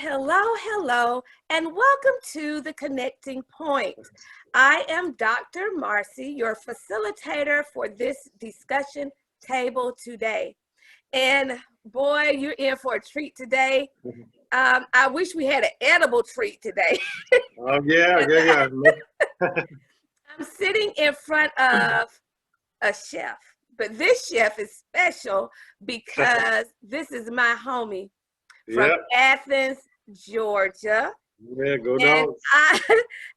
Hello, and welcome to the Connecting Point. I am Dr. Marcy, your facilitator for this discussion table today. And boy, you're in for a treat today. I wish we had an edible treat today. Oh, yeah. I'm sitting in front of a chef, but this chef is special because this is my homie from Athens, Georgia. Yeah, go And dogs.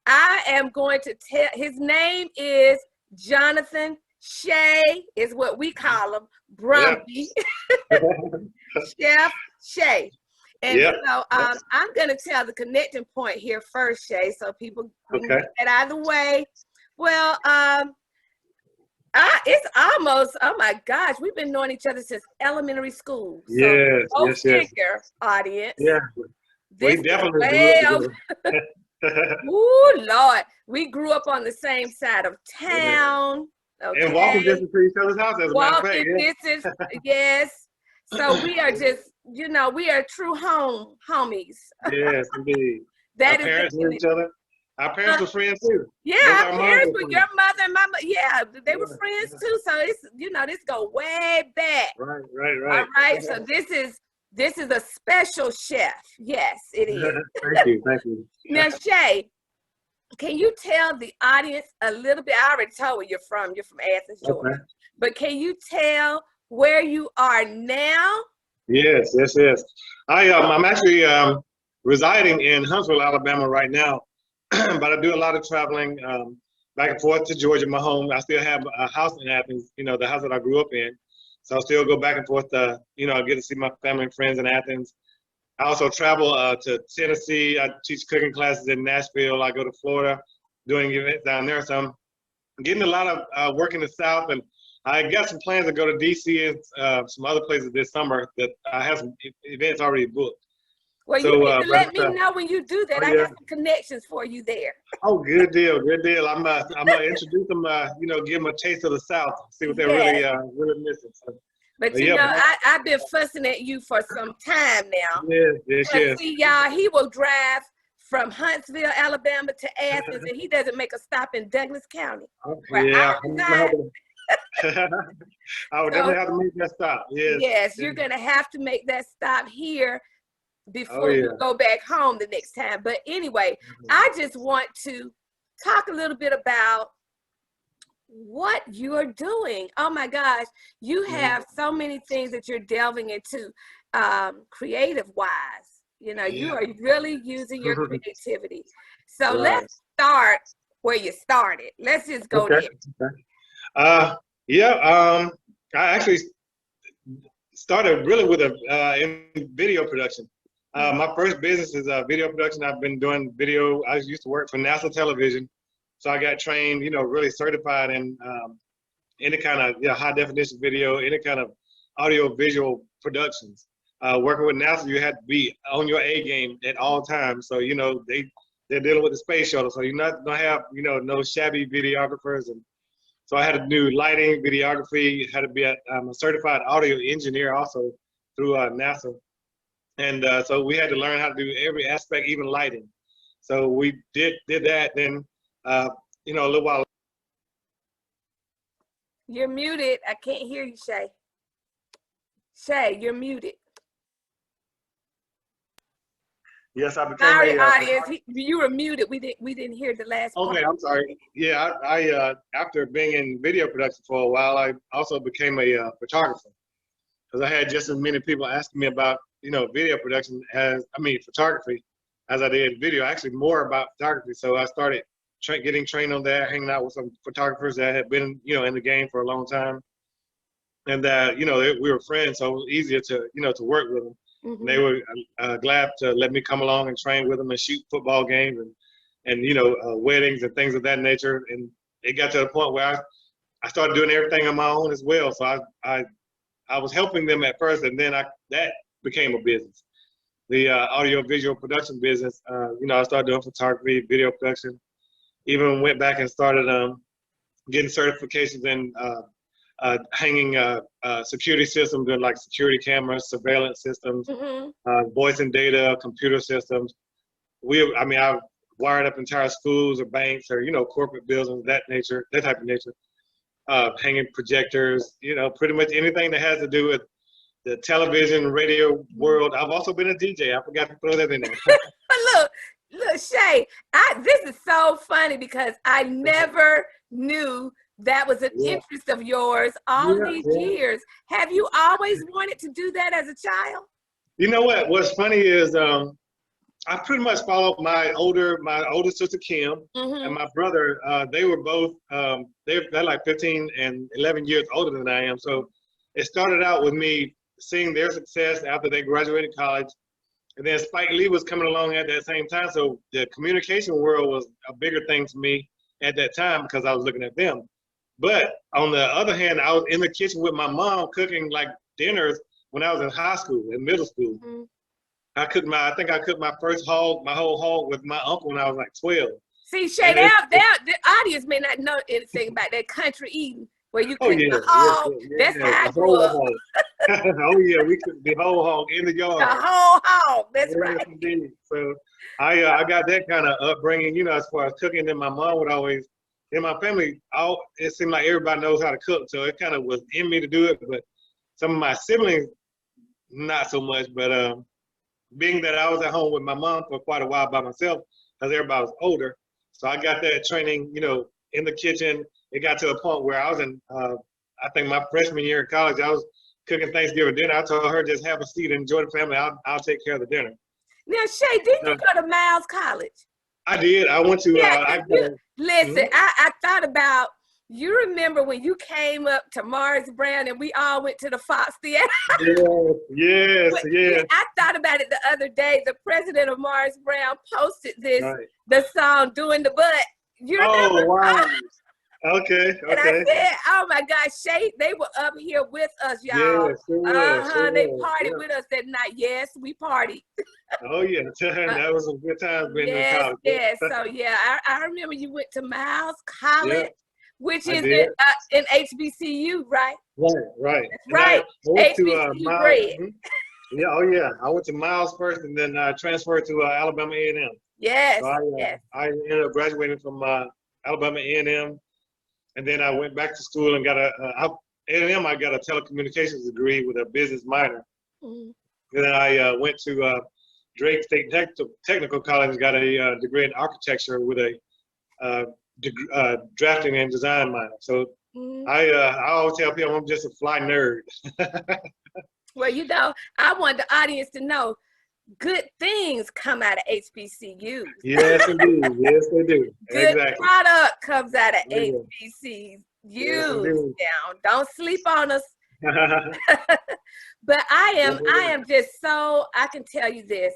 I am going to tell, his name is Jonathan Shae, is what we call him, Brumby. Chef Shae. And so I'm going to tell the connecting point here first, Shae, so people can get that out of the way. Well, it's almost, oh my gosh, we've been knowing each other since elementary school. So yes. Audience. Yeah, this we definitely way grew up Ooh, Lord. We grew up on the same side of town. Okay. And walking distance to each other's house, as a matter of fact. Distance, yes. So we are just, we are true homies. Yes, indeed. Our parents knew each other. Our parents were friends too. Yeah, our parents were your mother and my mother. Yeah, they were friends too. So it's, this go way back. Right. All right. So this is a special chef. Yes, it is. Thank you. Now, Shae, can you tell the audience a little bit? I already told where you're from. You're from Athens, Georgia. Okay. But can you tell where you are now? Yes. I'm actually residing in Huntsville, Alabama right now. But I do a lot of traveling back and forth to Georgia, my home. I still have a house in Athens, the house that I grew up in. So I still go back and forth, I get to see my family and friends in Athens. I also travel to Tennessee. I teach cooking classes in Nashville. I go to Florida doing events down there. So I'm getting a lot of work in the South. And I got some plans to go to D.C. and some other places this summer that I have some events already booked. Well, you need to let me know when you do that. I got some connections for you there. Oh, good deal. I'm gonna introduce them. Give them a taste of the South. See what they're really missing. So, but I've been fussing at you for some time now. Yes. See, y'all, he will drive from Huntsville, Alabama to Athens, and he doesn't make a stop in Douglas County. I would definitely have to make that stop. Yes, you're gonna have to make that stop here before you go back home the next time. But anyway, I just want to talk a little bit about what you're doing. Oh my gosh, you have so many things that you're delving into creative wise. You are really using your creativity. So let's start where you started. Let's just go there. I actually started really with in video production. My first business is video production. I've been doing video. I used to work for NASA television. So I got trained, really certified in any kind of high definition video, any kind of audio visual productions. Working with NASA, you had to be on your A game at all times. So, they're dealing with the space shuttle. So you're not gonna have, no shabby videographers. And so I had to do lighting, videography, had to be I'm a certified audio engineer also through NASA. And so we had to learn how to do every aspect, even lighting. So we did that. Then, a little while. You're muted. I can't hear you, Shae. Shae, you're muted. Yes, I became sorry, audience. You were muted. We didn't hear the last part. Okay, I'm sorry. Yeah, I after being in video production for a while, I also became a photographer because I had just as many people asking me about video production photography as I did video. Actually, more about photography. So I started getting trained on that, hanging out with some photographers that had been in the game for a long time, and we were friends, so it was easier to to work with them. Mm-hmm. They were glad to let me come along and train with them and shoot football games and weddings and things of that nature. And it got to the point where I started doing everything on my own as well. So I was helping them at first, and then that became a business. The audio visual production business. I started doing photography, video production. Even went back and started getting certifications in hanging security systems, doing like security cameras, surveillance systems, voice and data, computer systems. I've wired up entire schools or banks or, corporate buildings, that type of nature. Hanging projectors, pretty much anything that has to do with the television, radio world. I've also been a DJ. I forgot to throw that in there. look, Shae, this is so funny because I never knew that was an interest of yours all these years. Have you always wanted to do that as a child? You know what? What's funny is I pretty much followed my older sister Kim and my brother. They were both they're like 15 and 11 years older than I am. So it started out with me seeing their success after they graduated college, and then Spike Lee was coming along at that same time. So the communication world was a bigger thing to me at that time because I was looking at them. But on the other hand, I was in the kitchen with my mom cooking like dinners when I was in high school and middle school. I think I cooked my first hog, my whole hog with my uncle when I was like 12. See, Shae, the audience may not know anything about that country eating where you cook the hog. That's how I grew up. Oh yeah, we cooked the whole hog in the yard. The whole hog, that's right. Indeed. So I got that kind of upbringing, as far as cooking. And my mom would always, in my family, it seemed like everybody knows how to cook. So it kind of was in me to do it. But some of my siblings, not so much. But being that I was at home with my mom for quite a while by myself, because everybody was older, so I got that training, in the kitchen. It got to a point where I was in, I think my freshman year in college, I was cooking Thanksgiving dinner. I told her, just have a seat and enjoy the family. I'll take care of the dinner. Now, Shae, didn't you go to Miles College? I did. I went to. Listen, I thought about. You remember when you came up to Mars Brown and we all went to the Fox Theater? Yes. I thought about it the other day. The president of Mars Brown posted the song "Doing the Butt." You remember? Oh wow. Okay. And I said, "Oh my gosh, Shae, they were up here with us, y'all. They partied with us that night. Yes, we partied." Oh yeah, that was a good time being in college. Yes. So yeah, I remember you went to Miles College. Which is in HBCU, right? Right. That's right. HBCU grade. Yeah, I went to Miles first, and then I transferred to Alabama A&M. Yes. So I ended up graduating from Alabama A&M, and then I went back to school and got A&M. I got a telecommunications degree with a business minor. And then I went to Drake State Technical College and got a degree in architecture with a drafting and design minor. So I always tell people I'm just a fly nerd. Well, I want the audience to know good things come out of HBCUs. Yes, they do. Yes, they do. Good product comes out of HBCUs. Don't sleep on us. But I am just so, I can tell you this.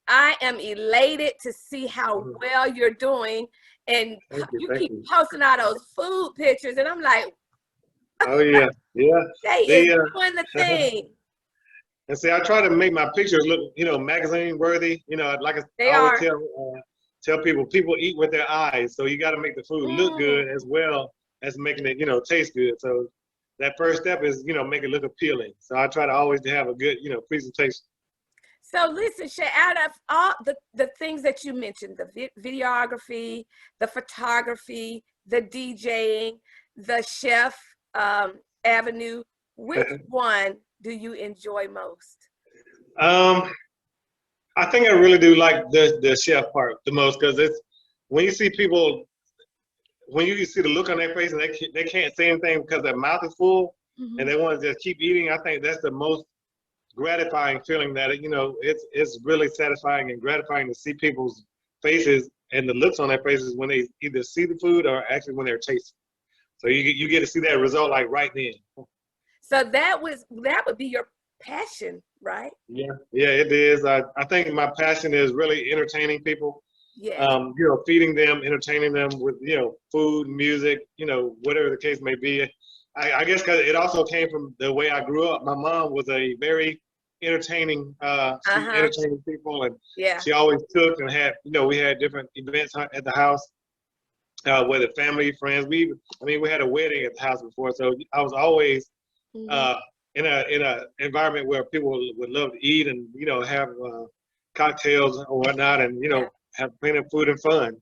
I am elated to see how well you're doing. And you keep posting all those food pictures, and I'm like, oh yeah. They is doing the thing. And see, I try to make my pictures look, magazine worthy. Like I always tell people eat with their eyes, so you got to make the food look good as well as making it, taste good. So that first step is, make it look appealing. So I try to always have a good, presentation. So listen, Shae, out of all the things that you mentioned, the videography, the photography, the DJing, the chef avenue, which one do you enjoy most? I think I really do like the chef part the most, because it's when you see people, when you see the look on their face and they can't say anything because their mouth is full and they want to just keep eating. I think that's the most gratifying feeling, that it's really satisfying and gratifying to see people's faces and the looks on their faces when they either see the food or actually when they're tasting. So you get to see that result like right then. So that would be your passion, right? Yeah, it is. I think my passion is really entertaining people. Yeah. Feeding them, entertaining them with food, music, whatever the case may be. I guess because it also came from the way I grew up. My mom was a very entertaining, entertaining people, and she always cooked and had, we had different events at the house. whether family, friends. We had a wedding at the house before, so I was always in a environment where people would love to eat and have cocktails or whatnot, and have plenty of food and fun.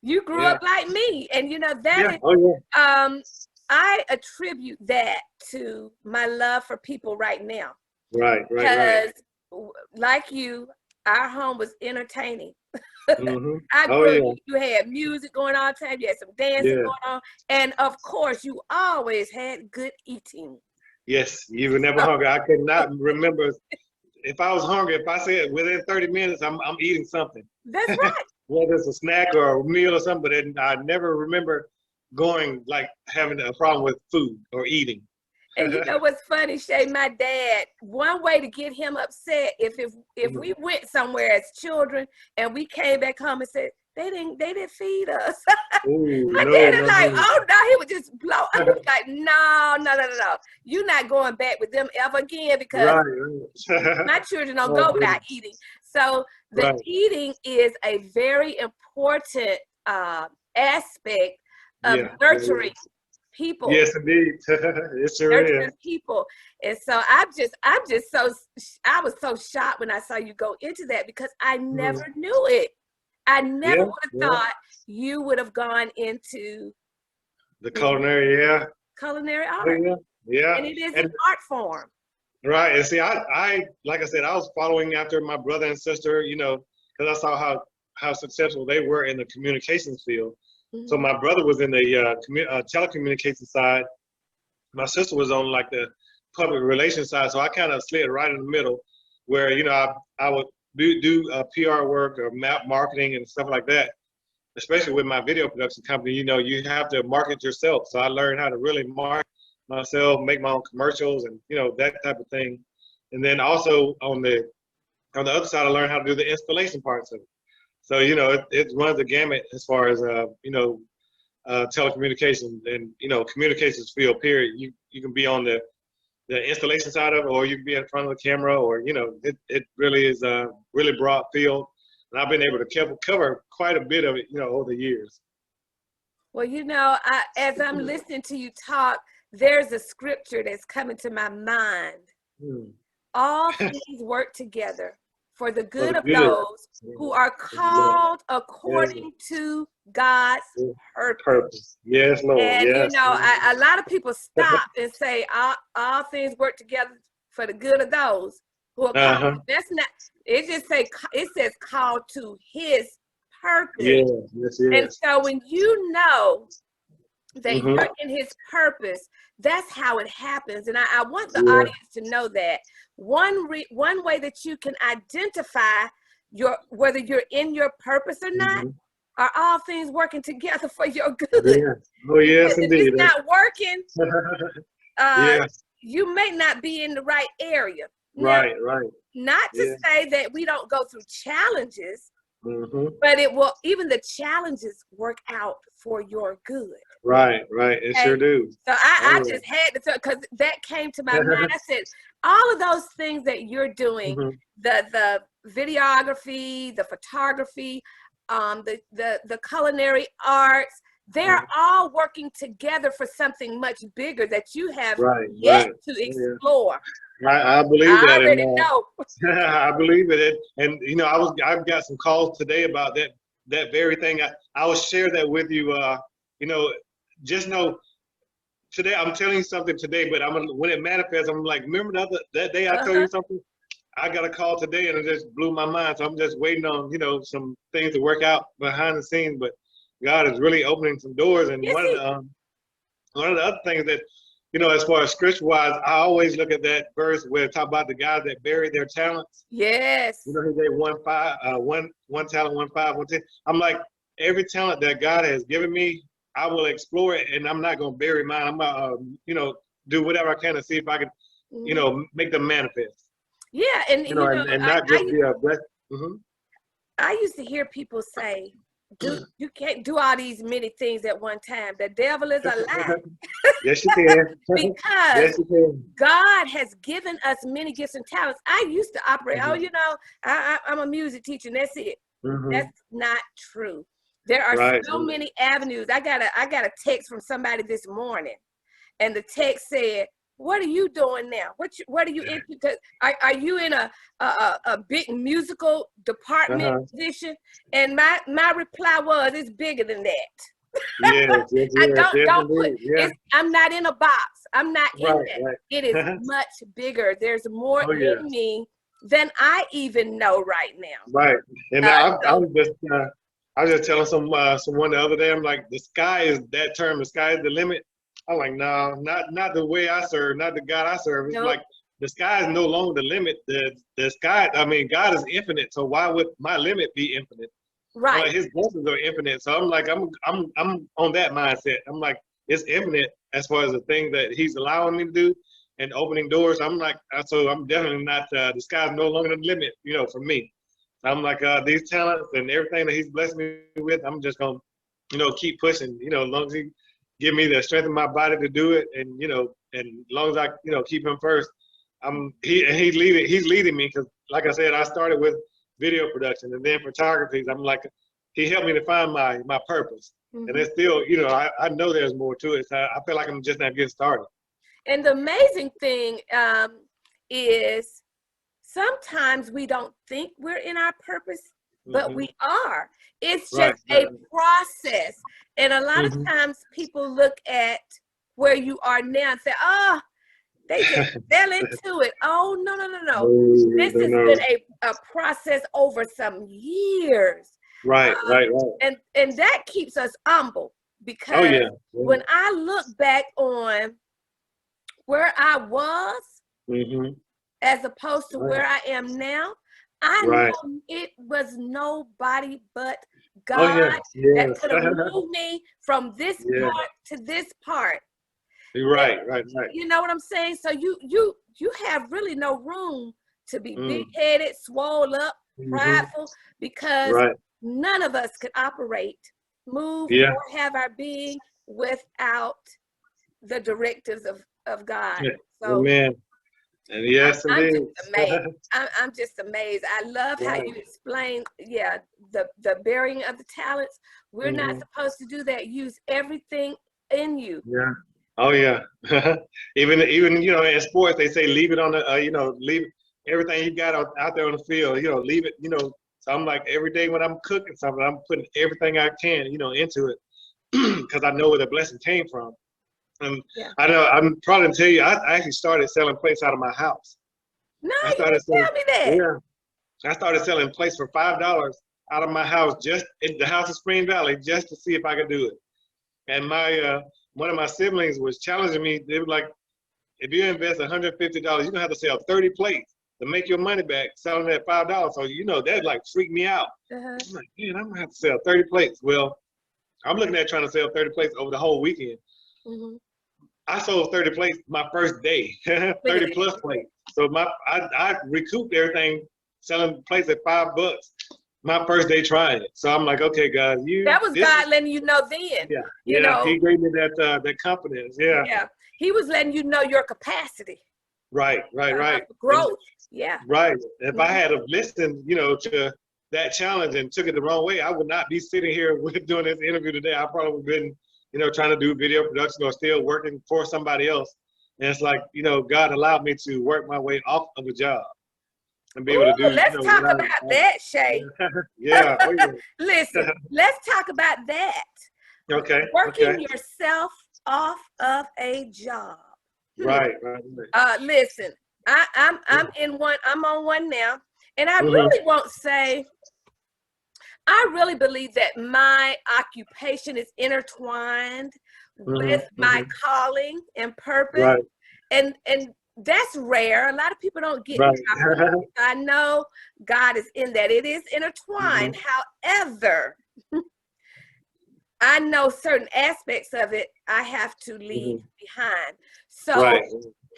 You grew up like me, and that is. Oh, yeah. I attribute that to my love for people right now. Right. Because, like you, our home was entertaining. Mm-hmm. I grew up, you had music going on all the time, you had some dancing going on, and of course, you always had good eating. Yes, you were never hungry. I could not remember if I was hungry. If I said within 30 minutes, I'm eating something. That's right. Whether it's a snack or a meal or something, but I never remember having a problem with food or eating. And you know what's funny, Shae? My dad, one way to get him upset, if we went somewhere as children and we came back home and said they didn't feed us. Ooh, my dad is like, oh no, he would just blow up. He was like, no, you're not going back with them ever again, because my children don't go without eating. So the eating is a very important aspect of nurturing people. Yes, indeed. It sure is. People. And so I was so shocked when I saw you go into that, because I never knew it. I never would have thought you would have gone into the culinary art. Yeah. And it is an art form. Right. And see, I like I said, I was following after my brother and sister, because I saw how successful they were in the communications field. So my brother was in the telecommunications side. My sister was on like the public relations side. So I kind of slid right in the middle, where I would do PR work or map marketing and stuff like that. Especially with my video production company, you have to market yourself. So I learned how to really market myself, make my own commercials, and that type of thing. And then also on the other side, I learned how to do the installation parts of it. So, it runs the gamut as far as, telecommunications and, communications field, period. You can be on the installation side of it, or you can be in front of the camera, or, it really is a really broad field. And I've been able to cover quite a bit of it, over the years. Well, as I'm listening to you talk, there's a scripture that's coming to my mind. All things work together for the good of those who are called according to God's purpose. Yes, Lord. And yes. A lot of people stop and say all things work together for the good of those who are called. That's not. It says called to His purpose. Yes. And so when you know that you're in His purpose, that's how it happens. And I want the audience to know that one way that you can identify whether you're in your purpose or not are all things working together for your good. Oh, yes, indeed. If it's not working, you may not be in the right area. Now, right. Not to say that we don't go through challenges, but even the challenges work out for your good. Right. It sure do. So I just had to, because that came to my mind. I said, all of those things that you're doing, the videography, the photography, the culinary arts, they're all working together for something much bigger that you have yet to explore. I believe that. I already know. I believe it. And I've got some calls today about that very thing. I will share that with you. Just know today I'm telling you something today, but when it manifests, I'm like, remember that day I told you something? I got a call today and it just blew my mind. So I'm just waiting on, some things to work out behind the scenes, but God is really opening some doors. And one of the other things that, as far as scripture-wise, I always look at that verse where it talks about the guys that buried their talents. Yes. He gave one talent, 1 5, 1 10. I'm like, every talent that God has given me, I will explore it, and I'm not going to bury mine. I'm going to, do whatever I can to see if I can, make them manifest. Yeah, and and not just be a blessing. I used to hear people say, you can't do all these many things at one time. The devil is a lie. Yes, you can. Because God has given us many gifts and talents. I used to operate, I'm a music teacher, and that's it. That's not true. There are so many avenues. I got a text from somebody this morning, and the text said, "What are you doing now? What are you into? Are you in a big musical department position?" And my reply was, "It's bigger than that." Yes, yes, I yes, don't put yes. I'm not in a box. I'm not in Right, that. right. It is much bigger. There's more in me than I even know right now. Right. And I was just telling someone the other day, I'm like, the sky is that term, the sky is the limit. I'm like, no, not the way I serve, not the God I serve. It's like the sky is no longer the limit. The sky, I mean, God is infinite, so why would my limit be infinite? Right. Like, his blessings are infinite. So I'm like, I'm on that mindset. I'm like, it's infinite as far as the thing that he's allowing me to do and opening doors. I'm like, so I'm definitely not, the sky's no longer the limit, for me. I'm like, these talents and everything that he's blessed me with, I'm just going to, keep pushing, as long as he give me the strength in my body to do it. And, and as long as I, keep him first, he's leading me. Cause like I said, I started with video production and then photography. I'm like, he helped me to find my purpose. And it's still, I know there's more to it. So I feel like I'm just not getting started. And the amazing thing is sometimes we don't think we're in our purpose, but we are. It's just a process. And a lot of times people look at where you are now and say, oh, they just fell into it. Oh, no. This has been a process over some years. Right. And that keeps us humble because when I look back on where I was as opposed to where I am now, I know it was nobody but God that could have moved me from this part to this part. Right. You know what I'm saying? So you have really no room to be big-headed, swole up, prideful, because none of us could operate, move, or have our being without the directives of God. So, amen. And yes, I'm just amazed. I'm just amazed. I love how you explain, the bearing of the talents. We're not supposed to do that. Use everything in you. Yeah. Oh yeah. even in sports they say leave it on the leave everything you got out there on the field. Leave it. So I'm like, every day when I'm cooking something, I'm putting everything I can into it because I know where the blessing came from. And I know I'm probably tell you, I actually started selling plates out of my house. No, you didn't tell me that. Yeah. I started selling plates for $5 out of my house, just in the house in Spring Valley, just to see if I could do it. And my one of my siblings was challenging me. They were like, if you invest $150, you're gonna have to sell 30 plates to make your money back selling at $5. So that like freaked me out. I'm like, man, I'm gonna have to sell 30 plates. Well, I'm looking at trying to sell 30 plates over the whole weekend. I sold 30 plates my first day, 30 plus plates. So I recouped everything selling plates at $5 my first day trying it. So I'm like, okay, guys, that was God letting you know then. Yeah, he gave me that confidence. Yeah. He was letting you know your capacity. Right. Growth. Right. If I had listened, to that challenge and took it the wrong way, I would not be sitting here doing this interview today. I probably would have been, trying to do video production or still working for somebody else. And it's like, God allowed me to work my way off of a job and be able to do. Let's talk about that, Shae. Yeah. Listen, let's talk about that. Okay. Working yourself off of a job. Right. Listen, I'm on one now, and I really won't say. I really believe that my occupation is intertwined with my calling and purpose, and that's rare. A lot of people don't get that. I know God is in that. It is intertwined. However, I know certain aspects of it I have to leave behind. So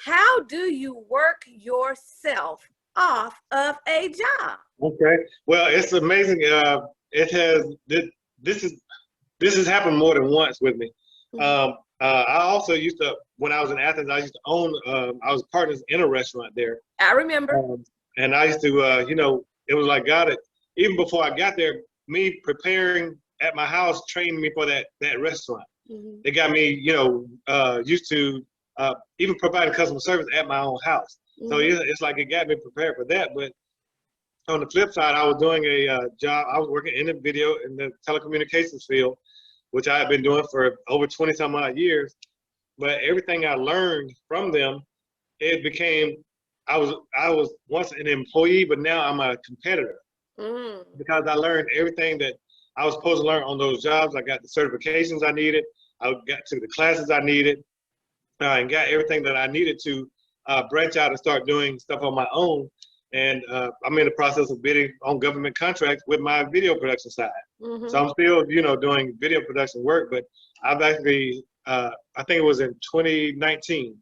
how do you work yourself off of a job? Okay. Well, it's amazing. This has happened more than once with me. I also used to, when I was in Athens, I used to own, I was partners in a restaurant there. I remember. And I used to, it was like God, even before I got there, me preparing at my house trained me for that restaurant. Mm-hmm. They got me, used to even providing customer service at my own house. Mm-hmm. So it's like it got me prepared for that. But on the flip side, I was doing a job. I was working in the telecommunications field, which I had been doing for over 20 some odd years. But everything I learned from them, it became, I was once an employee, but now I'm a competitor. Mm. Because I learned everything that I was supposed to learn on those jobs. I got the certifications I needed. I got to the classes I needed, and got everything that I needed to branch out and start doing stuff on my own. And I'm in the process of bidding on government contracts with my video production side. Mm-hmm. So I'm still, doing video production work, but I've actually, I think it was in 2019,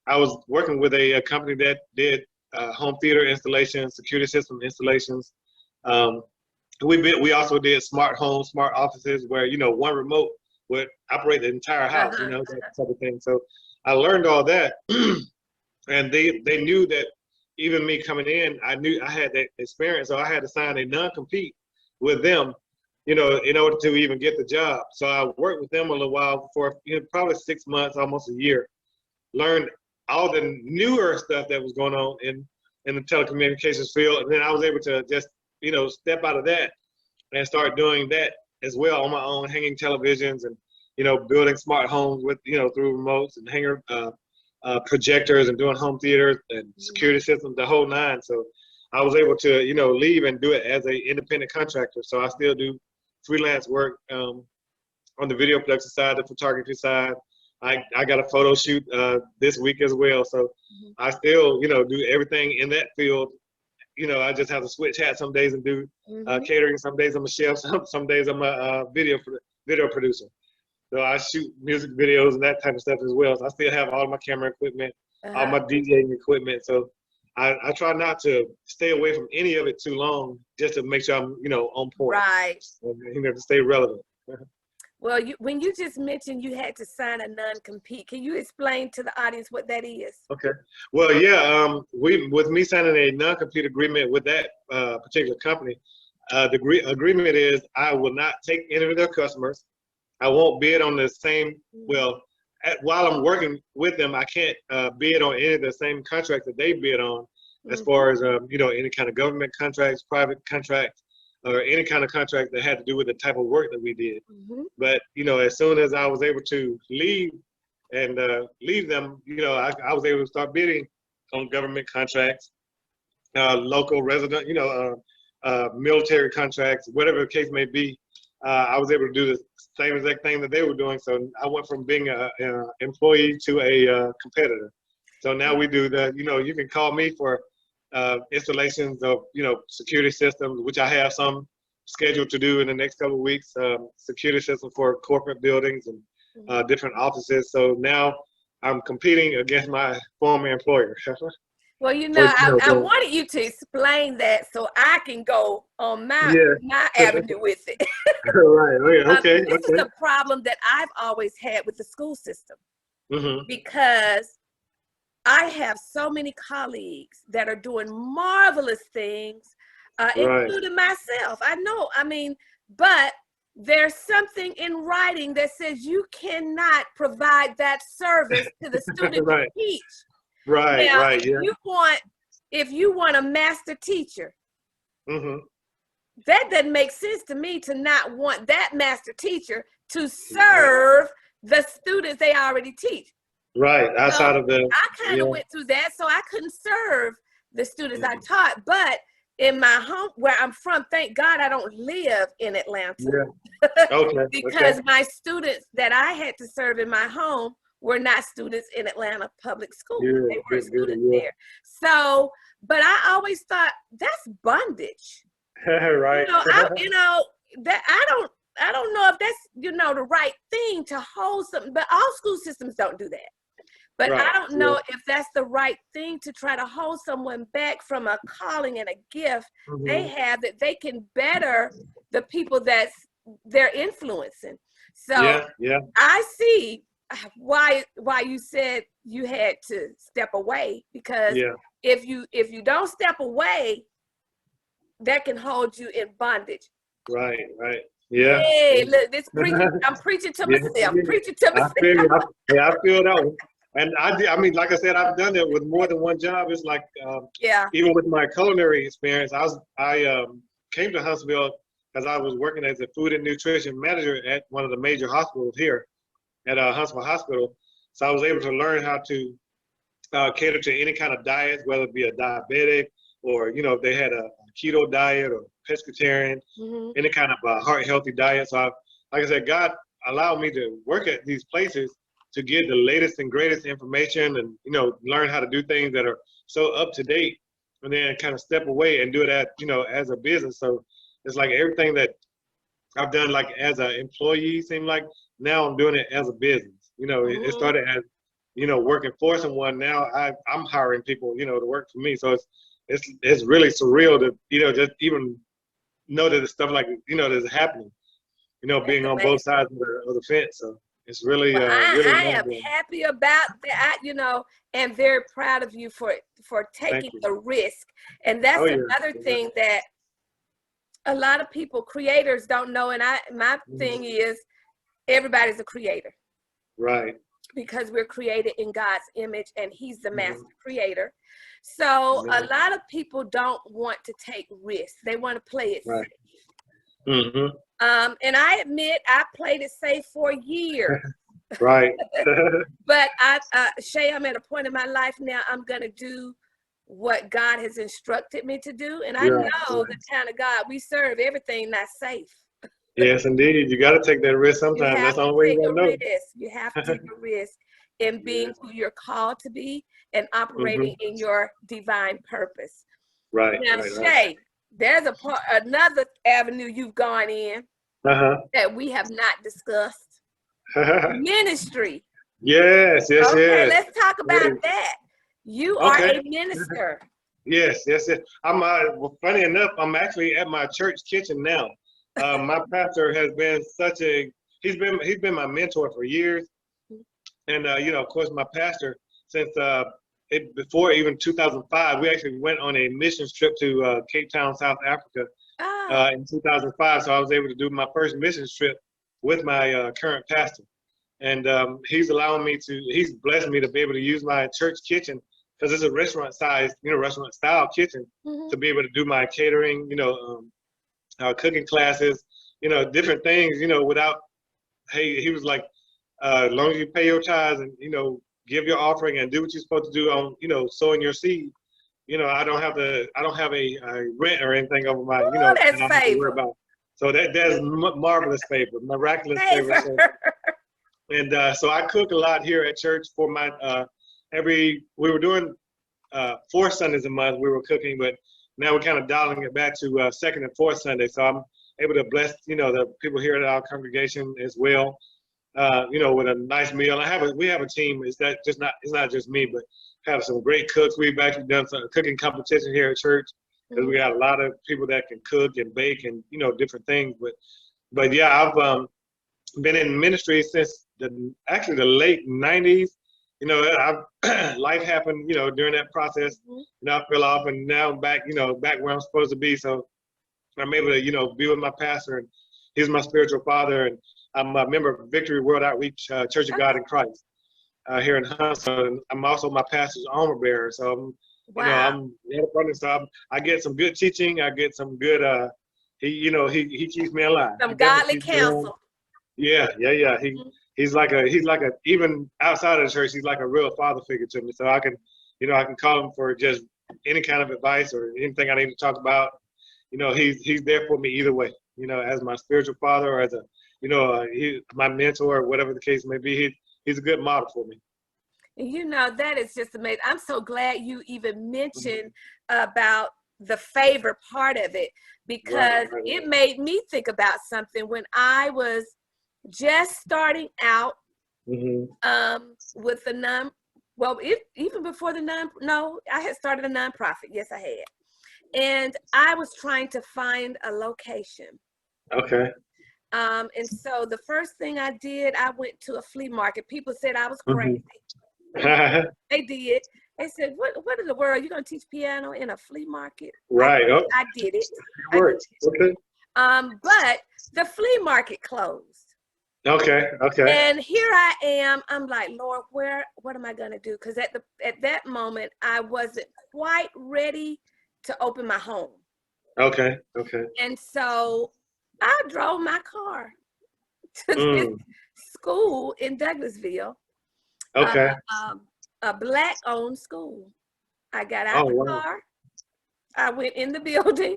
I was working with a company that did home theater installations, security system installations. We also did smart homes, smart offices where, one remote would operate the entire house, that type of thing. So I learned all that. And they knew that even me coming in, I knew I had that experience. So I had to sign a non-compete with them, in order to even get the job. So I worked with them a little while for probably 6 months, almost a year, learned all the newer stuff that was going on in the telecommunications field. And then I was able to just, step out of that and start doing that as well on my own, hanging televisions and, building smart homes with, through remotes and hanger projectors and doing home theaters and security systems, the whole nine. So I was able to, leave and do it as an independent contractor. So I still do freelance work on the video production side, the photography side. I got a photo shoot this week as well. So I still, do everything in that field. I just have to switch hats some days and do catering. Some days I'm a chef. Some days I'm a video producer. So I shoot music videos and that type of stuff as well. So I still have all my camera equipment, all my DJing equipment. So I try not to stay away from any of it too long, just to make sure I'm, on point. Right. And, to stay relevant. Well, when you just mentioned you had to sign a non-compete, can you explain to the audience what that is? Okay. Well, yeah, with me signing a non-compete agreement with that particular company, the agreement is I will not take any of their customers. I won't bid on the same, while I'm working with them, I can't bid on any of the same contracts that they bid on, as far as, any kind of government contracts, private contracts, or any kind of contract that had to do with the type of work that we did. But, as soon as I was able to leave them, I was able to start bidding on government contracts, local resident, military contracts, whatever the case may be. I was able to do the same exact thing that they were doing. So I went from being an employee to a competitor. So now we do you can call me for installations of, security systems, which I have some scheduled to do in the next couple of weeks, security system for corporate buildings and different offices. So now I'm competing against my former employer. Well, I wanted you to explain that so I can go on my avenue with it. Right. Okay. This is the problem that I've always had with the school system, because I have so many colleagues that are doing marvelous things, including myself. I know, but there's something in writing that says you cannot provide that service to the student you teach. Right, now, right, yeah. If you want a master teacher, that doesn't make sense to me to not want that master teacher to serve the students they already teach. Right, outside of the. I kind of went through that, so I couldn't serve the students I taught. But in my home, where I'm from, thank God I don't live in Atlanta. Yeah. Okay. Because my students that I had to serve in my home were not students in Atlanta public schools. They weren't students there. So, but I always thought that's bondage. Right. That I don't know if that's, the right thing to hold something, but all school systems don't do that. But I don't know if that's the right thing to try to hold someone back from a calling and a gift they have, that they can better the people that they're influencing. So I see why you said you had to step away, because if you don't step away, that can hold you in bondage. Right. Yeah. Hey, look, this preaching. I'm preaching to myself. Preaching to myself. I feel you. I feel that one. And I mean, like I said, I've done it with more than one job. It's like, even with my culinary experience, I came to Huntsville because I was working as a food and nutrition manager at one of the major hospitals here at Huntsville Hospital. So I was able to learn how to cater to any kind of diet, whether it be a diabetic or, you know, if they had a keto diet or pescatarian, any kind of heart healthy diet. So like I said, God allowed me to work at these places to get the latest and greatest information and, you know, learn how to do things that are so up to date, and then kind of step away and do it you know, as a business. So it's like everything that I've done like as an employee seemed like now I'm doing it as a business. You know, it started as, you know, working for someone. Now I'm hiring people, you know, to work for me. So it's really surreal to, you know, just even know that it's stuff like, you know, that's happening, you know, being on both sides of the fence. So it's really, really I am happy about that, you know, and very proud of you for taking the risk. And that's another thing that a lot of people, creators, don't know. And my thing is, everybody's a creator. Right. Because we're created in God's image and He's the master creator. So a lot of people don't want to take risks. They want to play it safe. And I admit I played it safe for years. Right. But Shae, I'm at a point in my life now, I'm going to do what God has instructed me to do. And I know the kind of God we serve, everything not safe. Yes, indeed. You got to take that risk sometimes. That's the only way you're going to know. You have to take a risk in being who you're called to be and operating in your divine purpose. Right. Now, Shae, there's another avenue you've gone in that we have not discussed. Ministry. Yes. Okay, let's talk about that. You are a minister. Yes. I'm well, funny enough, I'm actually at my church kitchen now. My pastor has been he's been my mentor for years. And, you know, of course, my pastor, since before even 2005, we actually went on a missions trip to Cape Town, South Africa in 2005. So I was able to do my first missions trip with my current pastor. And he's blessed me to be able to use my church kitchen, because it's a restaurant style kitchen, to be able to do my catering, you know, cooking classes, you know, different things, you know, he was like, as long as you pay your tithes and, you know, give your offering and do what you're supposed to do on, you know, sowing your seed, you know, I don't have a rent or anything over my, you know, that I have to worry about. So that's marvelous favor, miraculous favor. So, and so I cook a lot here at church for my, we were doing 4 Sundays a month we were cooking, but now we're kind of dialing it back to second and fourth Sunday. So I'm able to bless, you know, the people here at our congregation as well, you know, with a nice meal. We have a team. It's not just me, but have some great cooks. We've actually done some cooking competition here at church, because we got a lot of people that can cook and bake and, you know, different things. But yeah, I've been in ministry since the late 90s. You know, life happened, you know, during that process. You know, I fell off, and now I'm back, you know, back where I'm supposed to be. So I'm able to, you know, be with my pastor, and he's my spiritual father. And I'm a member of Victory World Outreach Church of God in Christ here in Huntsville. And I'm also my pastor's armor bearer. So you know, I'm so I get some good teaching. I get some good. He keeps me alive. Some godly counsel. Yeah. He's like a even outside of the church, he's like a real father figure to me. So I can call him for just any kind of advice or anything I need to talk about. You know, he's there for me either way. You know, as my spiritual father or as a, you know, my mentor or whatever the case may be. He's a good model for me. You know, that is just amazing. I'm so glad you even mentioned about the favor part of it, because it made me think about something when I was just starting out with the even before I had started a nonprofit. Yes, I had. And I was trying to find a location. Okay. And so the first thing I did, I went to a flea market. People said I was crazy. They did. They said, what in the world? You're going to teach piano in a flea market? Right. I did it. It worked. Okay. But the flea market closed. Okay. And here I am. I'm like, Lord, what am I gonna do? Because at that moment, I wasn't quite ready to open my home. Okay. And so I drove my car to this school in Douglasville. Okay. A Black-owned school. I got out the wow. car. I went in the building,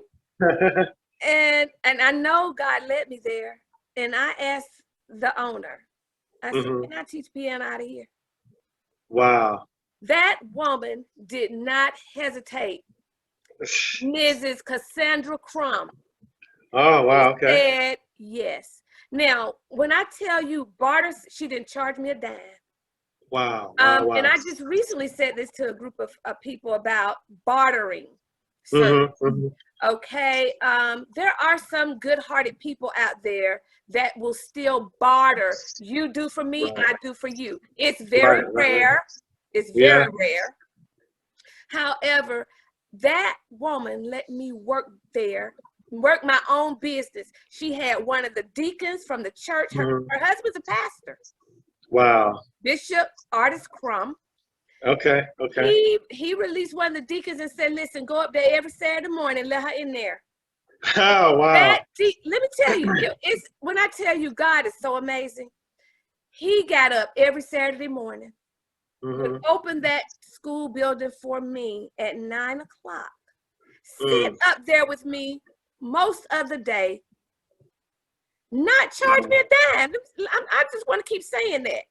and I know God led me there. And I asked the owner, I said, "Can I teach piano out of here?" Wow. That woman did not hesitate. Mrs. Cassandra Crum. Oh, wow. Okay. Said yes. Now, when I tell you barter, she didn't charge me a dime. Wow. And I just recently said this to a group of people about bartering. Okay. There are some good-hearted people out there that will still barter. You do for me, I do for you. It's very rare. It's very rare. However, that woman let me work there, work my own business. She had one of the deacons from the church. Her husband's a pastor. Wow. Bishop Artist Crum. Okay. He released one of the deacons and said, "Listen, go up there every Saturday morning, let her in there." Oh, wow. Let me tell you, it's when I tell you God is so amazing. He got up every Saturday morning, would open that school building for me at 9 o'clock, sit up there with me most of the day, not charge me a dime. I just want to keep saying that.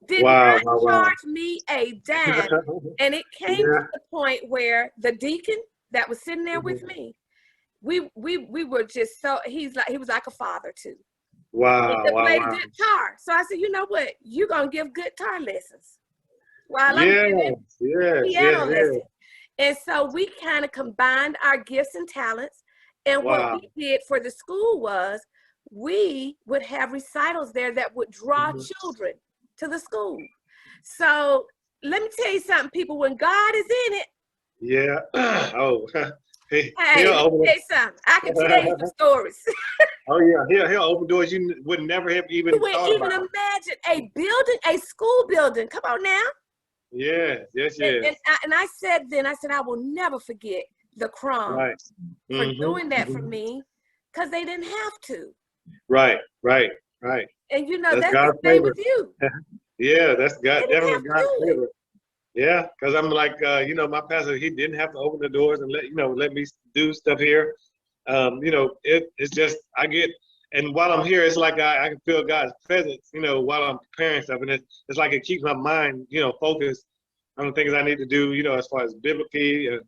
Did not charge me a dime. And it came to the point where the deacon that was sitting there with me, we were just so, he was like a father too. Wow. He played guitar. So I said, you know what? You're gonna give guitar lessons while I'm giving piano lessons. And so we kind of combined our gifts and talents. And what we did for the school was we would have recitals there that would draw children to the school. So let me tell you something, people, when God is in it. Yeah. Oh. Hey, let me tell you something. I can tell you some stories. Oh yeah, he'll open doors you would never have even thought about. Imagine a building, a school building. Come on now. Yes. And I said then, I will never forget the Crum for doing that for me, because they didn't have to. Right. And you know, that's the same with you. Yeah, that's God, definitely God's favor. Yeah, because I'm like, my pastor, he didn't have to open the doors and let me do stuff here. It's just, I get, and while I'm here, it's like I can feel God's presence, while I'm preparing stuff. And it's like it keeps my mind, focused on the things I need to do, as far as biblically and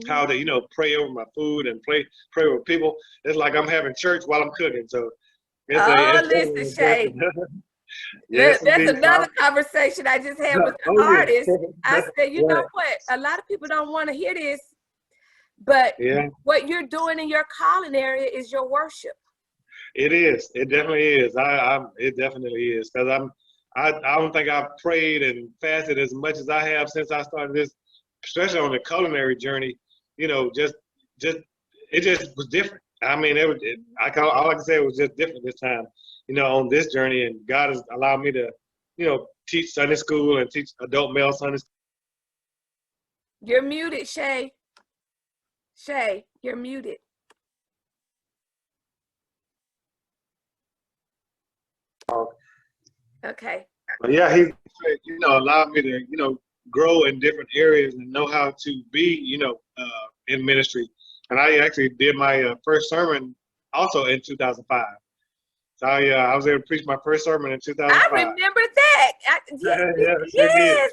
how to, pray over my food and pray over people. It's like I'm having church while I'm cooking. So listen, Shae. Yes, that's another conversation I just had with an artist. I said, you know what? A lot of people don't want to hear this, but what you're doing in your calling area is your worship. It is. It definitely is. It definitely is, because I don't think I've prayed and fasted as much as I have since I started this, especially on the culinary journey. It just was different. I mean, all I can say, it was just different this time. On this journey, and God has allowed me to, teach Sunday school and teach adult male Sunday school. You're muted, Shae. Shae, you're muted. Okay. But yeah, he, allowed me to, grow in different areas and know how to be, in ministry. And I actually did my first sermon also in 2005. So I was able to preach my first sermon in 2005. I remember that. Yes.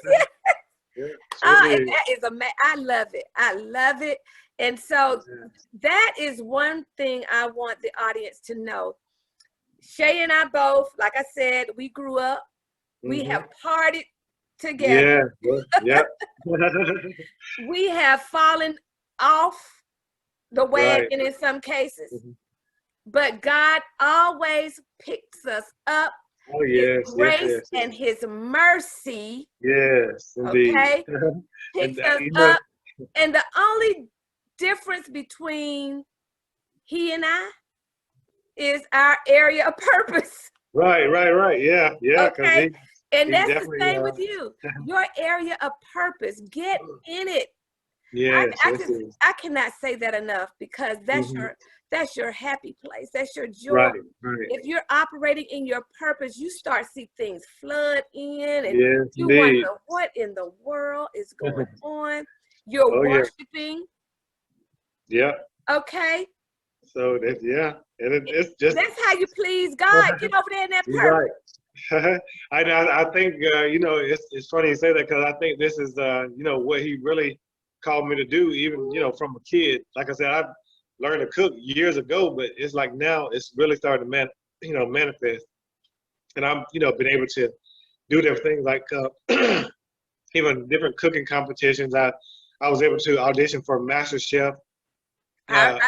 And that is I love it. I love it. And so that is one thing I want the audience to know. Shae and I both, like I said, we grew up. We have partied together. Yeah. We have fallen off the wagon in some cases. But God always picks us up. Oh, yes. His grace and his mercy. Yes, indeed. Okay? Picks us up. And the only difference between he and I is our area of purpose. Right. Yeah. Okay. And that's the definitely, same with you. Your area of purpose. Get in it. Yes, I cannot say that enough, because that's your happy place. That's your joy. Right. If you're operating in your purpose, you start to see things flood in, and Yes, you indeed. wonder what in the world is going on. You're worshiping. Yeah. Okay. So it's just, that's how you please God. Get over there in that purpose. Right. I think it's funny you say that, because I think this is what he really called me to do, even from a kid. Like I said, I learned to cook years ago, but it's like now it's really starting to manifest, and I'm been able to do different things, like even different cooking competitions. I was able to audition for Master Chef. Yeah,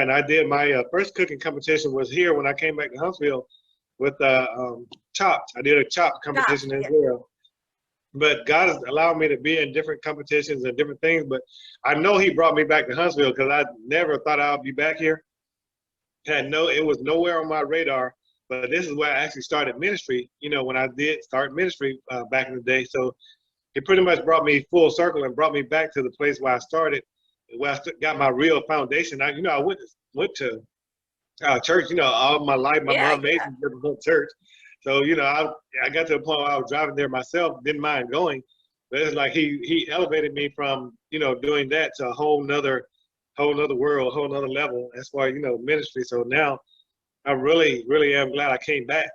and I did my first cooking competition was here when I came back to Huntsville with Chopped. I did a Chopped competition as well. But God has allowed me to be in different competitions and different things. But I know He brought me back to Huntsville, because I never thought I'd be back here. It was nowhere on my radar. But this is where I actually started ministry. When I did start ministry back in the day. So it pretty much brought me full circle and brought me back to the place where I started, where I got my real foundation. I went to church, all my life. My mom made me go to church. So, I got to the point where I was driving there myself, didn't mind going. But it's like he elevated me from, doing that to a whole nother world, whole nother level as far as, ministry. So now I really, really am glad I came back,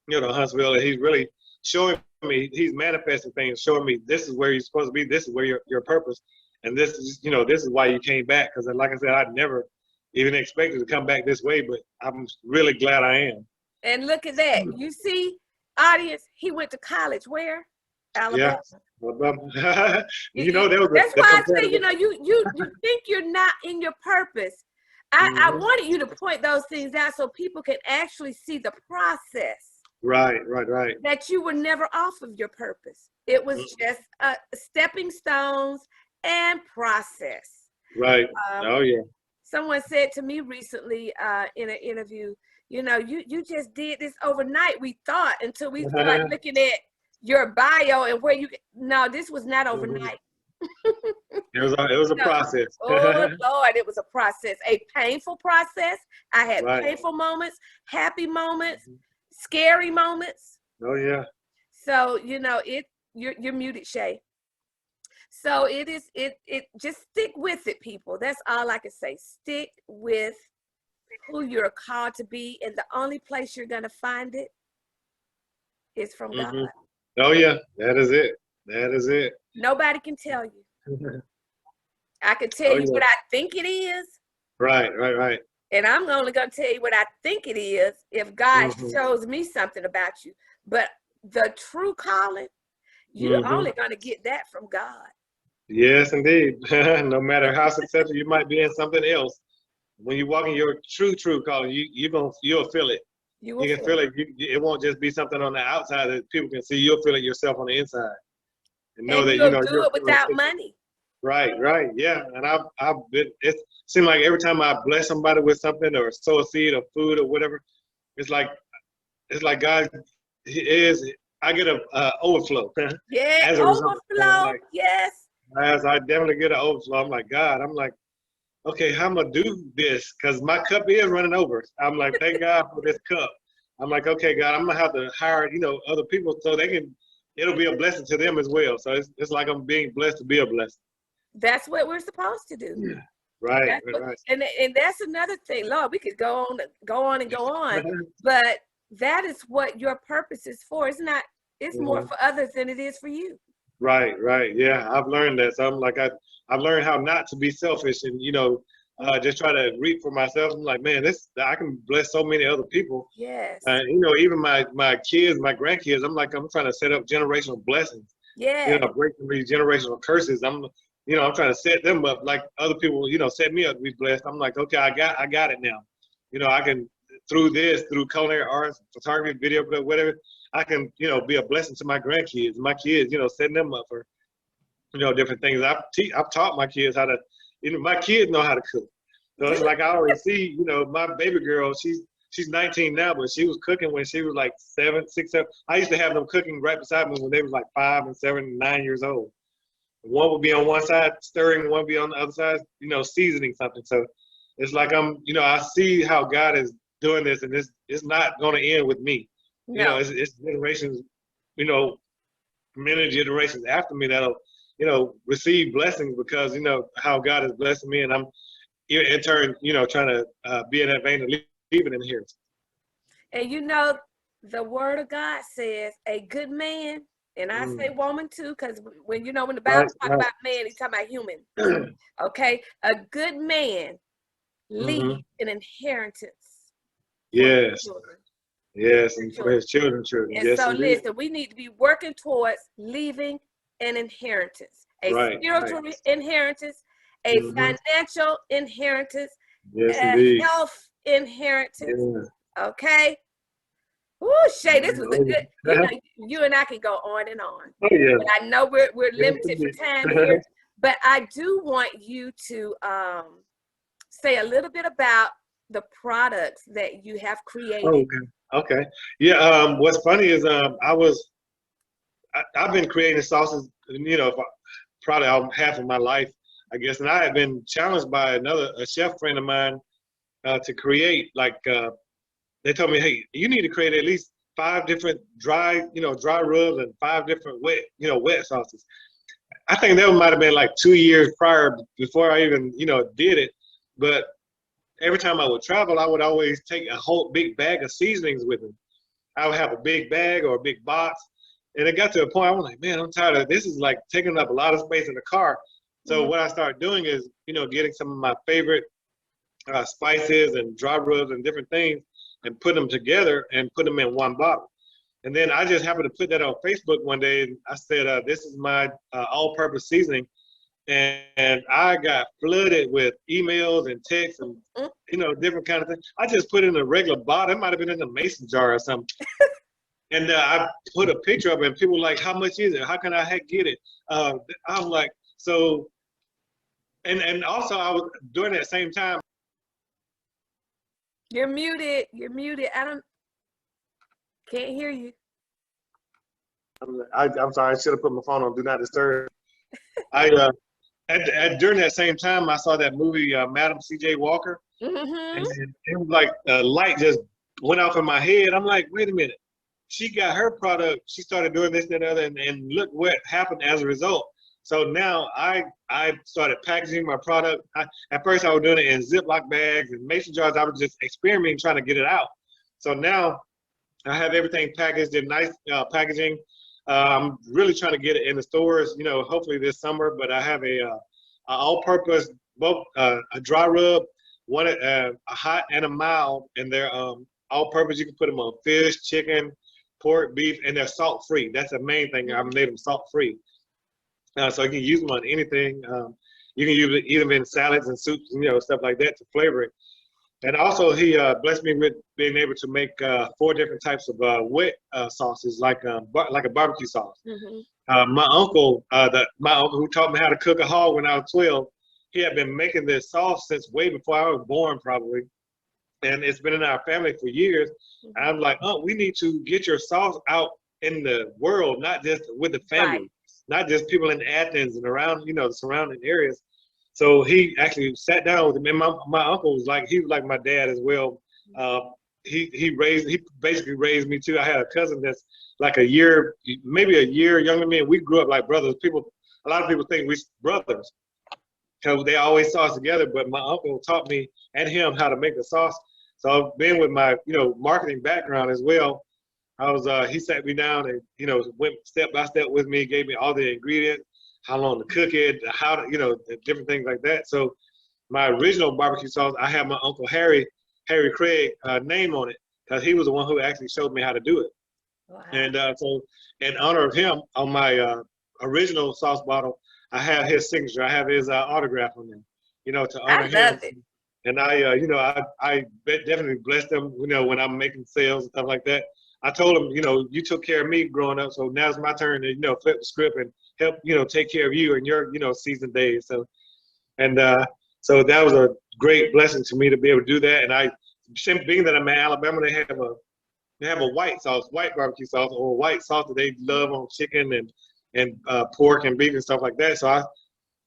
to Huntsville, and he's really showing me, he's manifesting things, showing me this is where you're supposed to be, this is where your purpose, and this is, this is why you came back. Because like I said, I never even expected to come back this way, but I'm really glad I am. And look at that. You see, audience, he went to college where? Alabama. Yeah. That's why I say, you think you're not in your purpose. I wanted you to point those things out so people can actually see the process. Right. That you were never off of your purpose. It was just stepping stones and process. Right. Someone said to me recently in an interview, you just did this overnight, we thought, until we started looking at your bio and where no, this was not overnight. It was a process. Oh, Lord, it was a process, a painful process. I had painful moments, happy moments, scary moments. Oh, yeah. So, you're muted, Shae. So it just stick with it, people. That's all I can say. Stick with who you're called to be, and the only place you're going to find it is from God. Oh, yeah. That is it. Nobody can tell you. I can tell you what I think it is. Right. And I'm only going to tell you what I think it is if God shows me something about you. But the true calling, you're only going to get that from God. Yes, indeed. No matter how successful you might be in something else, when you walk in your true calling, you'll feel it. You can feel it. It won't just be something on the outside that people can see. You'll feel it yourself on the inside, and know that you'll do it without money. Right. Yeah. And I've been. It seems like every time I bless somebody with something or sow a seed of food or whatever, it's like God is. I get a overflow. Yeah, as a overflow. Yes. As I definitely get an overflow. I'm like, God. I'm like, okay, how am I do this? Because my cup is running over. I'm like, thank God for this cup. I'm like, okay, God, I'm gonna have to hire, other people so it'll be a blessing to them as well. So it's like I'm being blessed to be a blessing. That's what we're supposed to do. Yeah. Right. And that's another thing, Lord. We could go on, but that is what your purpose is for. It's not. It's more for others than it is for you. Right. Yeah, I've learned that. So I'm like, I've learned how not to be selfish and just try to reap for myself. I'm like, man, I can bless so many other people. Yes. Even my kids, my grandkids. I'm trying to set up generational blessings. Yeah. Break these generational curses. I'm trying to set them up like other people, set me up to be blessed. I'm like, okay, I got it now. I can through culinary arts, photography, video, whatever. I can, be a blessing to my grandkids, my kids, setting them up for, different things. I've taught my kids how to, my kids know how to cook. So it's like I always see, you know, my baby girl, she's 19 now, but she was cooking when she was like 7, 6, 7. I used to have them cooking right beside me when they was like 5 and 7 and 9 years old. One would be on one side stirring, one would be on the other side, you know, seasoning something. So it's like you know, I see how God is doing this, and it's not going to end with me. No. You know, it's generations, you know, many generations after me that'll, you know, receive blessings because, you know, how God is blessing me, and I'm in turn, you know, trying to be in that vein of leaving in here. And you know, the word of God says a good man, and I say woman too, because when you know when the Bible talks about man, he's talking about human. Okay, a good man leaves an inheritance. Yes. Yes, and for his children. And yes, so indeed. listen, we need to be working towards leaving an inheritance, a spiritual inheritance, a financial inheritance, yes, a indeed. health inheritance. Yeah. Okay. Ooh, Shae, this was a good, you know, you and I can go on and on. Oh, yeah. But I know we're limited for time here, but I do want you to say a little bit about the products that you have created. Oh, okay. Yeah. What's funny is I've been creating sauces, you know, probably half of my life, I guess, and I had been challenged by a chef friend of mine to create they told me, hey, you need to create at least 5 different dry rubs and 5 different wet sauces. I think that might have been like 2 years prior before I even, you know, did it. But every time I would travel, I would always take a whole big bag of seasonings with me. I would have a big bag or a big box. And it got to a point I was like, man, I'm tired of this. Is like taking up a lot of space in the car. So what I started doing is, you know, getting some of my favorite spices and dry rubs and different things and put them together and put them in one bottle. And then I just happened to put that on Facebook one day. And I said, this is my all-purpose seasoning. And I got flooded with emails and texts and, you know, different kind of things. I just put it in a regular bottle. It might have been in a mason jar or something. And I put a picture of it, and people were like, how much is it? How can I get it? I was like, so, and also I was during that same time. You're muted. Can't hear you. I'm sorry, I should have put my phone on Do Not Disturb. During that same time, I saw that movie, Madam C.J. Walker. And it was like a light just went off in my head. I'm like, wait a minute. She got her product. She started doing this and that other, and look what happened as a result. So now I started packaging my product. At first, I was doing it in Ziploc bags and mason jars. I was just experimenting, trying to get it out. So now I have everything packaged in nice packaging. I'm really trying to get it in the stores, you know, hopefully this summer. But I have a all-purpose, both a dry rub, one a hot and a mild, and they're all-purpose. You can put them on fish, chicken, pork, beef, and they're salt-free. That's the main thing. I made them salt-free. So you can use them on anything. You can eat them in salads and soups, you know, stuff like that to flavor it. And also, he blessed me with being able to make 4 different types of wet sauces, like a barbecue sauce. My uncle who taught me how to cook a hog when I was 12, he had been making this sauce since way before I was born, probably. And it's been in our family for years. And I'm like, oh, we need to get your sauce out in the world, not just with the family, not just people in Athens and around, you know, the surrounding areas. So he actually sat down with him, and my uncle was like, he was like my dad as well. He basically raised me too. I had a cousin that's like maybe a year younger than me, and we grew up like brothers. A lot of people think we're brothers because they always saw us together. But my uncle taught me and him how to make the sauce. So being with my, you know, marketing background as well, he sat me down and, you know, went step by step with me, gave me all the ingredients, how long to cook it, how to, you know, different things like that. So my original barbecue sauce, I have my Uncle Harry Craig name on it because he was the one who actually showed me how to do it. Wow. And so in honor of him, on my original sauce bottle, I have his signature. I have his autograph on there, you know, to honor him. I love it. And you know, I definitely bless them, you know, when I'm making sales and stuff like that. I told them, you know, you took care of me growing up, so now it's my turn to, you know, flip the script and help, you know, take care of you in your, you know, season days. So, and So that was a great blessing to me to be able to do that. And being that I'm in Alabama, they have a white sauce, white barbecue sauce, or white sauce that they love on chicken and pork and beef and stuff like that. So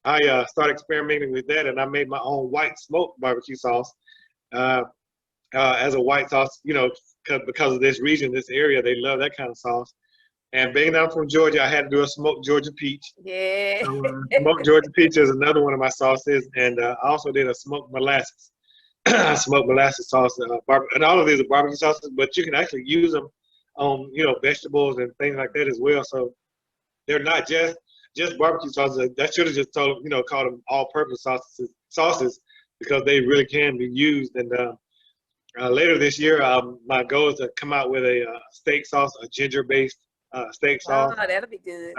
I started experimenting with that, and I made my own white smoked barbecue sauce as a white sauce. Because of this region, this area, they love that kind of sauce. And being that I'm from Georgia, I had to do a smoked Georgia peach. Yeah. So, smoked Georgia peach is another one of my sauces, and I also did a smoked molasses. Smoked molasses sauce, and all of these are barbecue sauces, but you can actually use them on vegetables and things like that as well. So they're not just barbecue sauces. That should have just called them all-purpose sauces because they really can be used. And later this year, my goal is to come out with a steak sauce, a ginger-based steak sauce. Oh, that'll be good.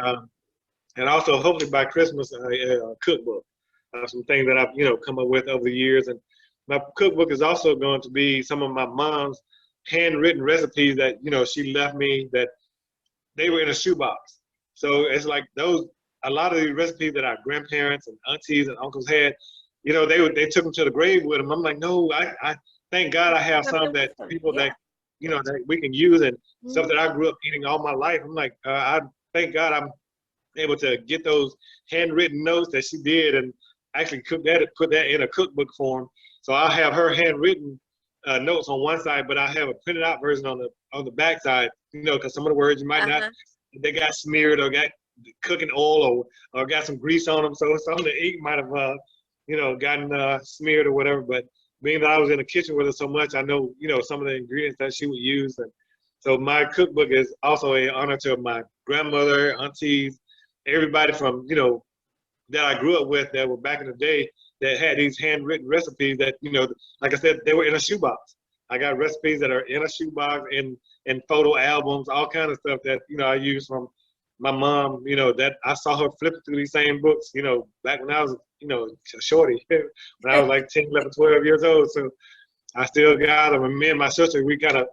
And also, hopefully by Christmas, a cookbook. Some things that I've come up with over the years. And my cookbook is also going to be some of my mom's handwritten recipes that she left me, that they were in a shoebox. So it's like a lot of these recipes that our grandparents and aunties and uncles had, they took them to the grave with them. I'm like, no, I thank God I have some that people that that we can use, and stuff that I grew up eating all my life. I'm like, I thank God I'm able to get those handwritten notes that she did and actually put that in a cookbook form. So I'll have her handwritten notes on one side, but I have a printed out version on the back side, because some of the words you might not, they got smeared or got cooking oil or got some grease on them. So some of the ink might have, gotten smeared or whatever. But being that I was in the kitchen with her so much, I know, some of the ingredients that she would use. And so my cookbook is also an honor to my grandmother, aunties, everybody from, that I grew up with that were back in the day that had these handwritten recipes that, like I said, they were in a shoebox. I got recipes that are in a shoebox, in photo albums, all kind of stuff that, I use from my mom, that I saw her flipping through these same books, back when I was, a shorty, when I was like 10, 11, 12 years old. So I still got them. And me and my sister, we got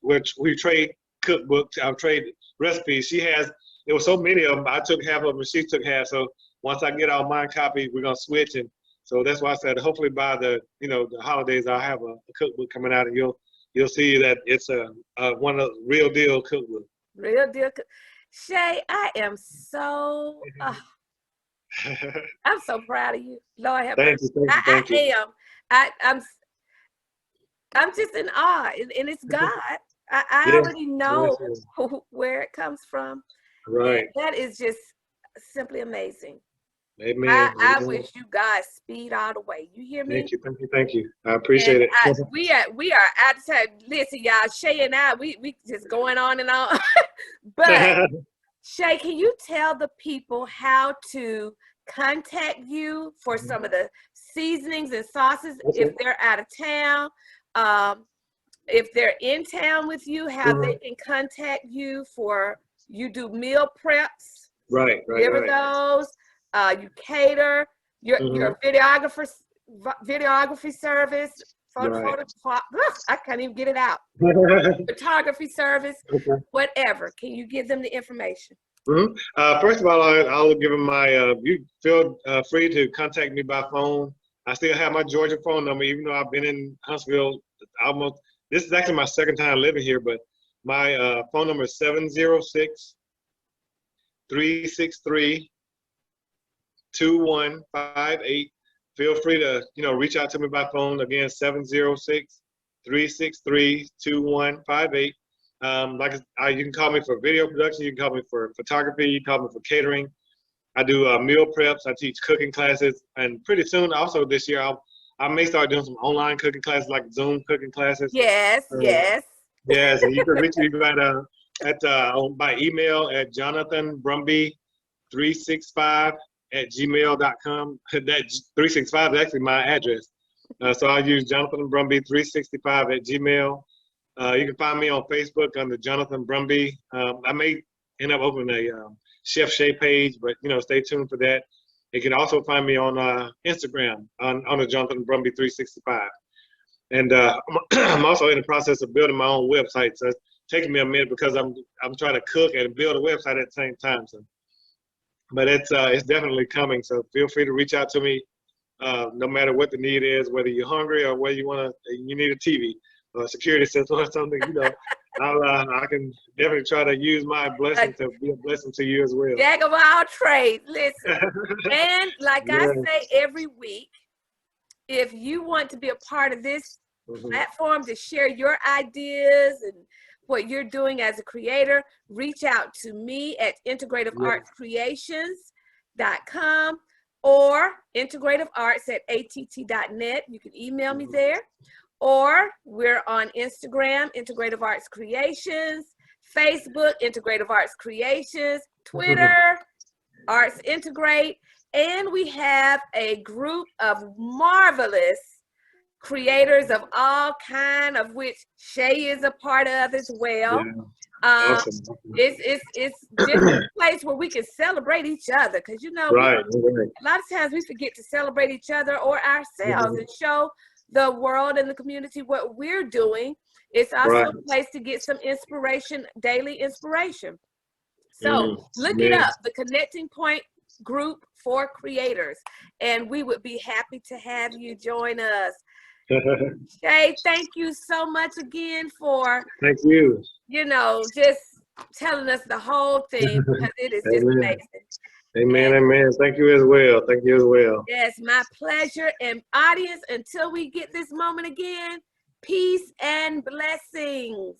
we trade cookbooks, I trade recipes. There were so many of them. I took half of them and she took half. So once I get all mine copied, we're gonna switch. And so that's why I said hopefully by the the holidays I'll have a cookbook coming out, and you'll see that it's one of the real deal cookbook. Real deal. Shae, I am so I'm so proud of you. Lord have mercy. Thank you. I am. I'm just in awe, and it's God. I already know where it comes from. Right. And that is just simply amazing. Amen. I wish you guys speed all the way. You hear me? Thank you. I appreciate it. We are out of time. Listen, y'all, Shae and I, we just going on and on. But Shae, can you tell the people how to contact you for some of the seasonings and sauces if they're out of town? If they're in town with you, how they can contact you for, you do meal preps. Right. Those. You cater. Your videography service. I can't even get it out. Photography service. Whatever. Can you give them the information? First of all, I'll give them my. You feel free to contact me by phone. I still have my Georgia phone number, even though I've been in Huntsville almost. This is actually my second time living here, but my phone number is 706-363-2158. Feel free to reach out to me by phone. Again, 706-363-2158. You can call me for video production. You can call me for photography. You can call me for catering. I do meal preps. I teach cooking classes, and pretty soon, also this year, I may start doing some online cooking classes, like Zoom cooking classes. Yes. Yes, and you can reach me by email at jonathanbrumby365@gmail.com. That 365 is actually my address. So I use jonathanbrumby365@gmail. You can find me on Facebook under Jonathan Brumby. I may end up opening a Chef Shae page, but stay tuned for that. You can also find me on Instagram on the Jonathan Brumby 365. And I'm also in the process of building my own website. So it's taking me a minute because I'm trying to cook and build a website at the same time. So, but it's definitely coming. So feel free to reach out to me no matter what the need is, whether you're hungry or whether you need a TV or a security system or something, you know, I can definitely try to use my blessing to be a blessing to you as well. Jack of all trades, listen. And like I say every week, if you want to be a part of this platform to share your ideas and what you're doing as a creator, reach out to me at integrativeartscreations.com or integrativearts@att.net. You can email me there. Or we're on Instagram, Integrative Arts Creations, Facebook, Integrative Arts Creations, Twitter, Arts Integrate, and we have a group of marvelous creators of all kind, of which Shae is a part of as well. Yeah. Awesome. It's just a place where we can celebrate each other, because you know, a lot of times we forget to celebrate each other or ourselves and show the world and the community what we're doing. It's also a place to get some inspiration, daily inspiration. So look it up, the Connecting Point Group for Creators, and we would be happy to have you join us. Shae, thank you so much again for you know, just telling us the whole thing, because it is just amazing. Amen, amen. Thank you as well. Thank you as well. Yes, my pleasure. And audience, until we get this moment again, peace and blessings.